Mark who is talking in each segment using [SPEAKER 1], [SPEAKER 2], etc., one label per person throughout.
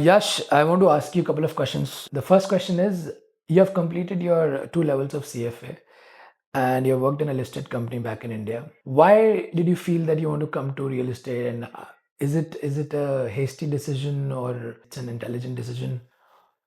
[SPEAKER 1] Yash, I want to ask you a couple of questions. The first question is, you have completed your two levels of CFA and you have worked in a listed company back in India. Why did you feel that you want to come to real estate, and is it a hasty decision or it's an intelligent decision?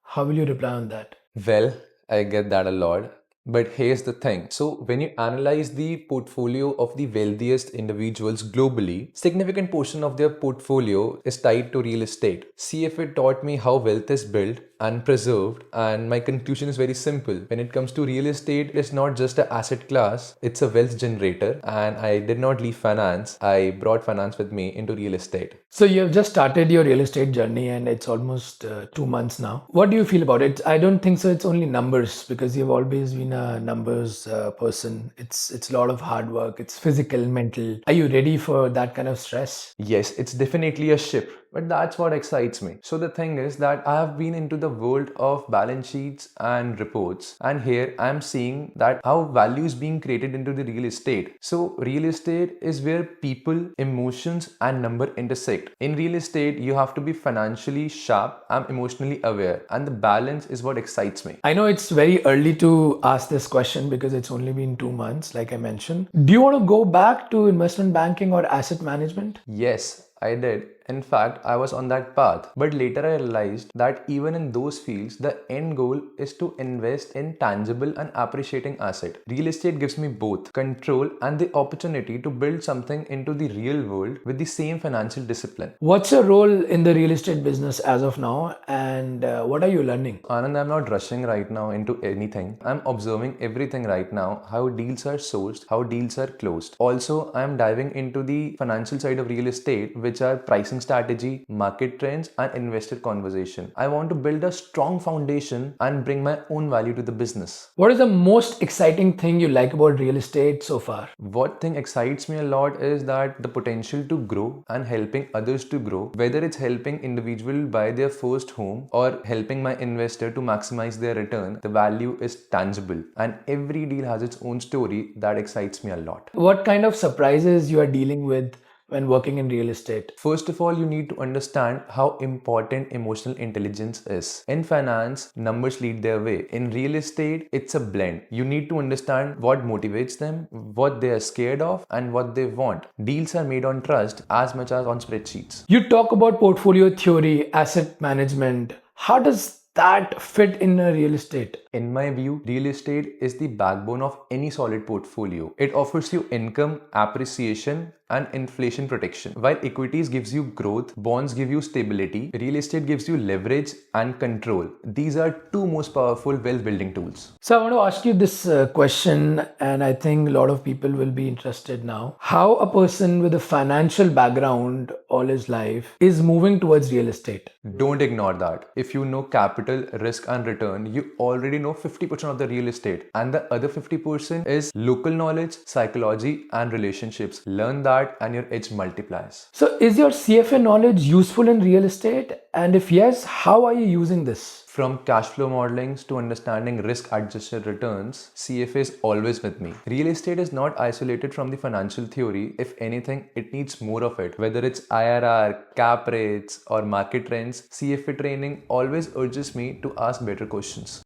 [SPEAKER 1] How will you reply on that?
[SPEAKER 2] Well, I get that a lot. But here's the thing. So, when you analyze the portfolio of the wealthiest individuals globally, significant portion of their portfolio is tied to real estate. CFA taught me how wealth is built and preserved, and my conclusion is very simple. When it comes to real estate, it's not just an asset class, it's a wealth generator. And I did not leave finance, I brought finance with me into real estate.
[SPEAKER 1] So you have just started your real estate journey and it's almost 2 months now. What do you feel about it? I don't think so. It's only numbers because you've always been a numbers person. It's a lot of hard work. It's physical, mental. Are you ready for that kind of stress?
[SPEAKER 2] Yes, it's definitely a ship, but that's what excites me. So the thing is that I have been into the world of balance sheets and reports, and here I'm seeing that how value is being created into the real estate. So real estate is where people, emotions, and number intersect. In real estate, you have to be financially sharp and emotionally aware, and the balance is what excites me.
[SPEAKER 1] I know it's very early to ask this question because it's only been 2 months, like I mentioned. Do you want to go back to investment banking or asset management?
[SPEAKER 2] Yes, I did. In fact, I was on that path. But later I realized that even in those fields, the end goal is to invest in tangible and appreciating asset. Real estate gives me both control and the opportunity to build something into the real world with the same financial discipline.
[SPEAKER 1] What's your role in the real estate business as of now, and what are you learning?
[SPEAKER 2] Anand, I'm not rushing right now into anything. I'm observing everything right now, how deals are sourced, how deals are closed. Also, I'm diving into the financial side of real estate, which are pricing strategy, market trends, and investor conversation. I want to build a strong foundation and bring my own value to the business.
[SPEAKER 1] What is the most exciting thing you like about real estate so far?
[SPEAKER 2] What thing excites me a lot is that the potential to grow and helping others to grow, whether it's helping individual buy their first home or helping my investor to maximize their return, the value is tangible and every deal has its own story that excites me a lot.
[SPEAKER 1] What kind of surprises you are dealing with when working in real estate?
[SPEAKER 2] First of all, you need to understand how important emotional intelligence is. In finance, numbers lead their way. In real estate, it's a blend. You need to understand what motivates them, what they are scared of, and what they want. Deals are made on trust as much as on spreadsheets.
[SPEAKER 1] You talk about portfolio theory, asset management. How does that fit in a real estate?
[SPEAKER 2] In my view, real estate is the backbone of any solid portfolio. It offers you income, appreciation, and inflation protection. While equities gives you growth, bonds give you stability, real estate gives you leverage and control. These are two most powerful wealth building tools.
[SPEAKER 1] So I want to ask you this question, and I think a lot of people will be interested now. How a person with a financial background all his life is moving towards real estate?
[SPEAKER 2] Don't ignore that. If you know capital, risk, and return, you already know 50% of the real estate, and the other 50% is local knowledge, psychology, and relationships. Learn that and your edge multiplies.
[SPEAKER 1] So, is your CFA knowledge useful in real estate? And if yes, how are you using this?
[SPEAKER 2] From cash flow modelings to understanding risk adjusted returns, CFA is always with me. Real estate is not isolated from the financial theory. If anything, it needs more of it. Whether it's IRR, cap rates, or market trends, CFA training always urges me to ask better questions.